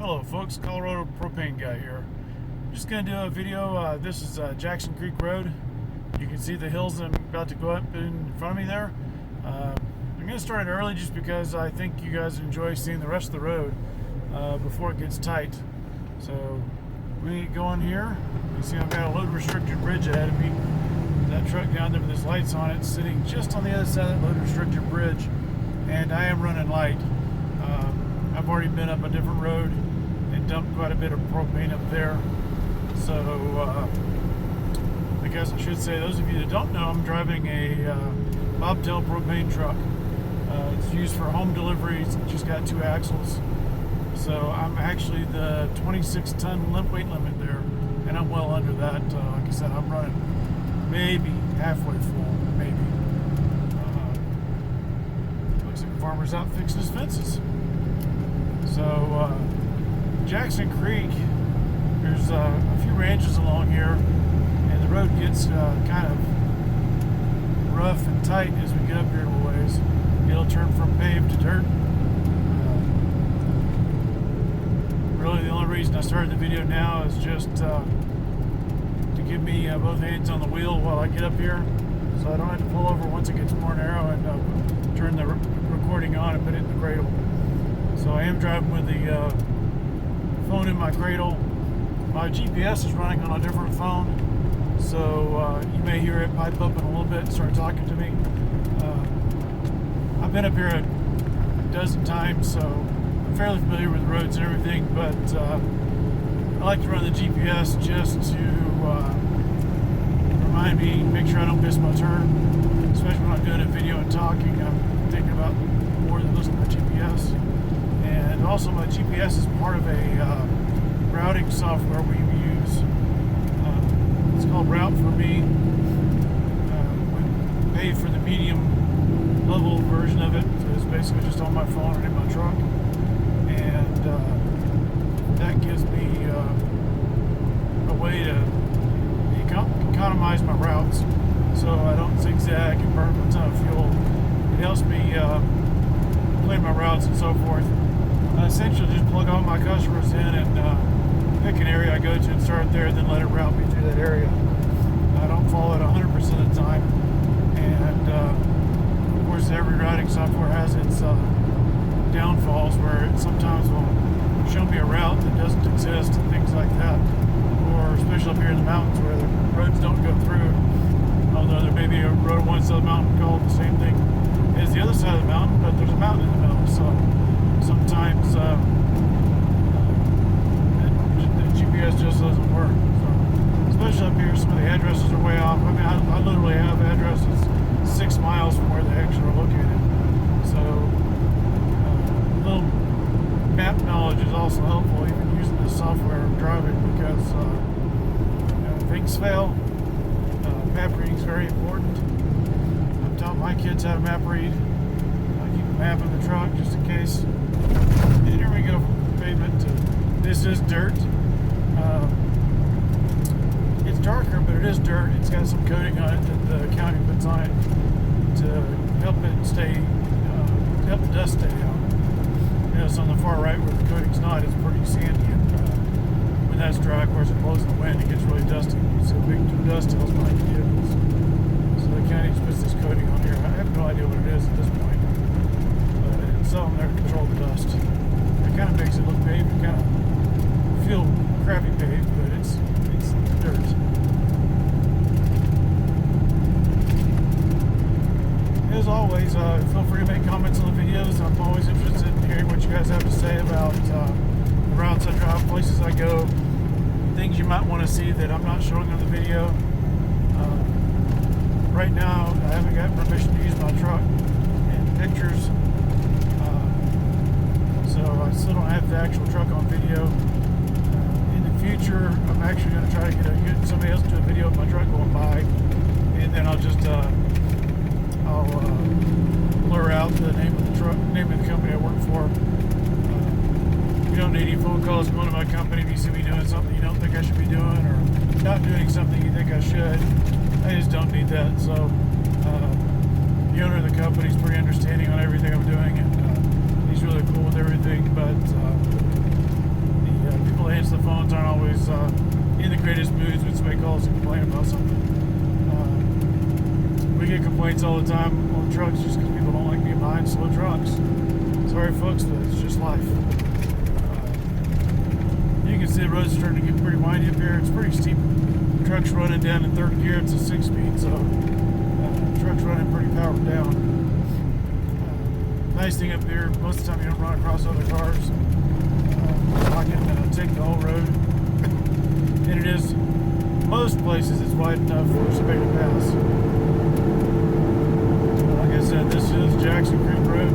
Hello folks, Colorado propane guy here. Just going to do a video. This is Jackson Creek Road. You can see the hills that I'm about to go up in front of me there. I'm going to start it early just because I think you guys enjoy seeing the rest of the road before it gets tight. So we go on here. You see I've got a load restricted bridge ahead of me. That truck down there with his lights on it sitting just on the other side of that load restricted bridge, and I am running light. I've already been up a different road and dumped quite a bit of propane up there. So I guess I should say, those of you that don't know, I'm driving a bobtail propane truck. It's used for home deliveries. It's just got 2 axles. So I'm actually the 26-ton weight limit there, and I'm well under that. Like I said, I'm running maybe halfway full, maybe. Looks like a farmer's out fixing his fences. So Jackson Creek, there's a few ranches along here, and the road gets kind of rough and tight as we get up here a little ways. It'll turn from paved to dirt. Really the only reason I started the video now is just to give me both hands on the wheel while I get up here, so I don't have to pull over once it gets more narrow and turn the recording on and put it in the cradle. So I am driving with the phone in my cradle. My GPS is running on a different phone, so you may hear it pipe up in a little bit and start talking to me. I've been up here a dozen times, so I'm fairly familiar with the roads and everything, but I like to run the GPS just to remind me, make sure I don't miss my turn, especially when I'm doing a video and talking. I'm thinking about more than listening to my GPS. And also my GPS is part of a routing software we use. It's called Route for Me. We pay for the medium level version of it. So it's basically just on my phone and in my truck. And that gives me a way to economize my routes so I don't zigzag and burn a ton of fuel. It helps me plan my routes and so forth. I essentially just plug all my customers in and pick an area I go to and start there, and then let it route me through that area. I don't follow it 100% of the time, and of course every routing software has its downfalls, where it sometimes will show me a route that doesn't exist and things like that, or especially up here in the mountains where the roads don't go through, although there may be a road on one side of the mountain called the same thing as the other side of the mountain, but there's a mountain in the middle. So sometimes the GPS just doesn't work. So, especially up here, some of the addresses are way off. I mean, I literally have addresses 6 miles from where they actually are located. So a little map knowledge is also helpful, even using this software I'm driving, because things fail. Map reading is very important. I'm telling my kids how to map read. I keep a map in the truck just in case. And here we go from pavement to, this is dirt. It's darker, but it is dirt. It's got some coating on it that the county puts on it to help it stay, to help the dust stay out. Notice on the far right where the coating's not, it's pretty sandy, and when that's dry, of course, it blows in the wind, it gets really dusty. You see big dust hills behind the vehicles. So the county just puts this coating on here. I have no idea what it is at this point, but it's something there to control the dust. It kind of makes it look paved, it kind of feel crappy paved, but it's dirt. As always, feel free to make comments on the videos. I'm always interested in hearing what you guys have to say about the routes I drive, places I go, things you might want to see that I'm not showing on the video. Right now, I haven't got permission to use my truck in pictures, so I still don't have the actual truck on video. In the future, I'm actually going to try to get somebody else to do a video of my truck going by, and then I'll just I'll blur out the name of the truck, name of the company I work for. You don't need any phone calls going to my company if you see me doing something you don't think I should be doing, or not doing something you think I should. I just don't need that. So the owner of the company is pretty understanding on everything I'm doing, and he's really cool with everything. But greatest moods when somebody calls and complain about something. We get complaints all the time on trucks just because people don't like being behind slow trucks. Sorry, folks, but it's just life. You can see the road's starting to get pretty windy up here. It's pretty steep. Truck's running down in third gear. It's a 6-speed, so truck's running pretty powered down. Nice thing up here, most of the time you don't run across other cars. I can take the whole road. And it is, most places, it's wide enough for somebody to pass. Like I said, this is Jackson Creek Road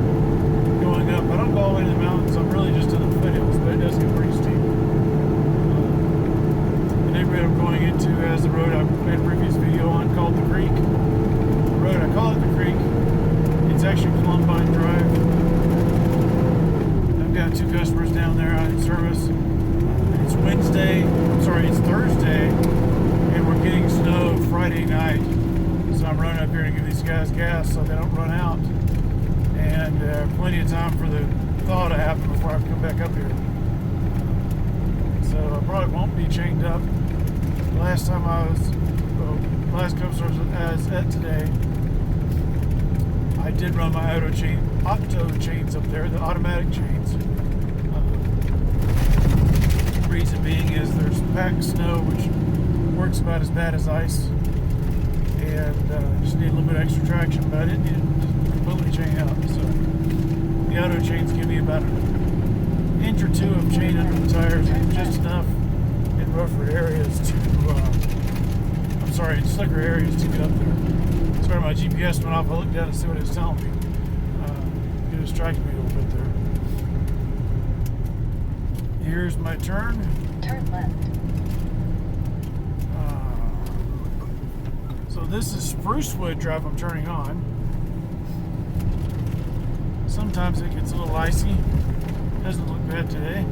going up. I don't go all the way to the mountains. I'm really just in the foothills, but it does get pretty steep. The neighborhood I'm going into has the road I made a previous video on called the Creek. The road, I call it the Creek. It's actually Columbine Drive. I've got 2 customers down there on service. It's Thursday, and we're getting snow Friday night. So I'm running up here to give these guys gas so they don't run out. And plenty of time for the thaw to happen before I come back up here. So I probably won't be chained up. Last couple stores I was at today, I did run my auto chains up there, the automatic chains. Reason being is there's packed snow, which works about as bad as ice, and just need a little bit of extra traction, but I didn't need to completely chain up. So the auto chains give me about an inch or 2 of chain under the tires, and just enough in rougher areas to, in slicker areas to get up there. Sorry, my GPS went off. I looked down to see what it was telling me. It distracted me a little bit there. Here's my turn. Turn left. So this is Sprucewood Drive I'm turning on. Sometimes it gets a little icy. Doesn't look bad today.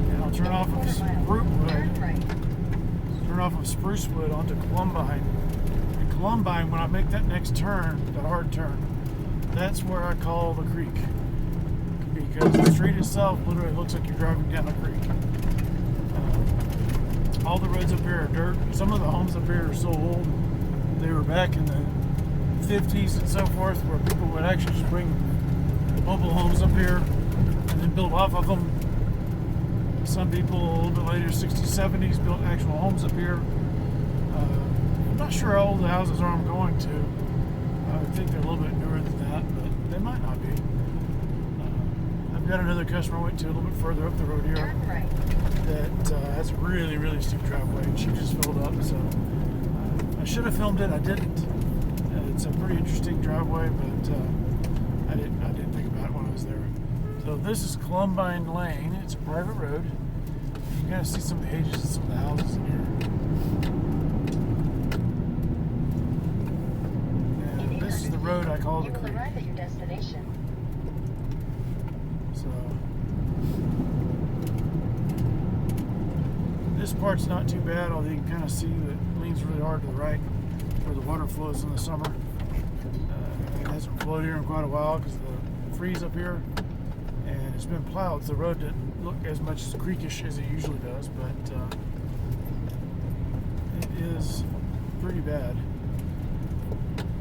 And I'll turn off of Sprucewood onto Columbine. And Columbine, when I make that next turn, the hard turn, that's where I call the creek. Because the street itself literally looks like you're driving down a creek. All the roads up here are dirt. Some of the homes up here are so old. They were back in the 50s and so forth, where people would actually just bring mobile homes up here and then build off of them. Some people a little bit later, 60s, 70s, built actual homes up here. I'm not sure how old the houses are I'm going to. I think they're a little bit newer than that, but they might not be. I've got another customer I went to a little bit further up the road here. Turn right. That has a really, really steep driveway, and she just filled up. So I should have filmed it. I didn't. It's a pretty interesting driveway, but I didn't think about it when I was there. So this is Columbine Lane. It's a private road. You can kind of see some of the ages of some of the houses in here. And this is the road I call the Creek. Arrive at your destination. So this part's not too bad, although you can kind of see that it leans really hard to the right where the water flows in the summer. It hasn't flowed here in quite a while because of the freeze up here, and it's been plowed, so the road didn't look as much as creekish as it usually does, but it is pretty bad.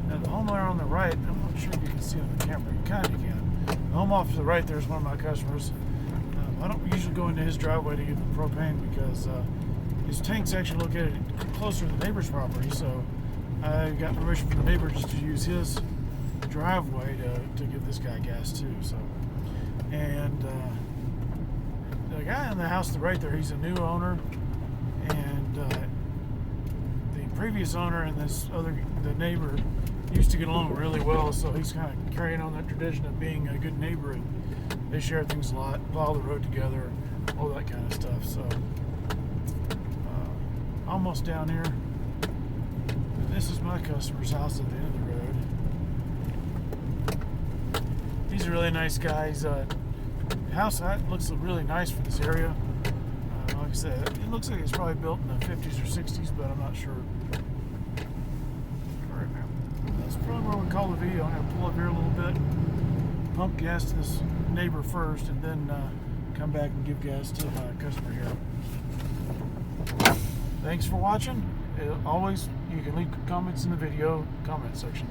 Now the homeowner on the right, I'm not sure if you can see it on the camera, you kind of can. The home off to the right there is one of my customers. I don't usually go into his driveway to give him propane because his tank's actually located closer to the neighbor's property, so I got permission from the neighbor just to use his driveway to give this guy gas too. So, and the guy in the house to the right there, he's a new owner, and the previous owner and the neighbor used to get along really well, so he's kind of carrying on that tradition of being a good neighbor, and they share things a lot, plow the road together, all that kind of stuff. So almost down here. This is my customer's house at the end of the road. He's a really nice guy. He's house looks really nice for this area. Like I said, it looks like it's probably built in the 50s or 60s, but I'm not sure. That's probably where we call the video. I'm going to pull up here a little bit, pump gas to this neighbor first, and then come back and give gas to my customer here. Thanks for watching. Always, you can leave comments in the video comment section.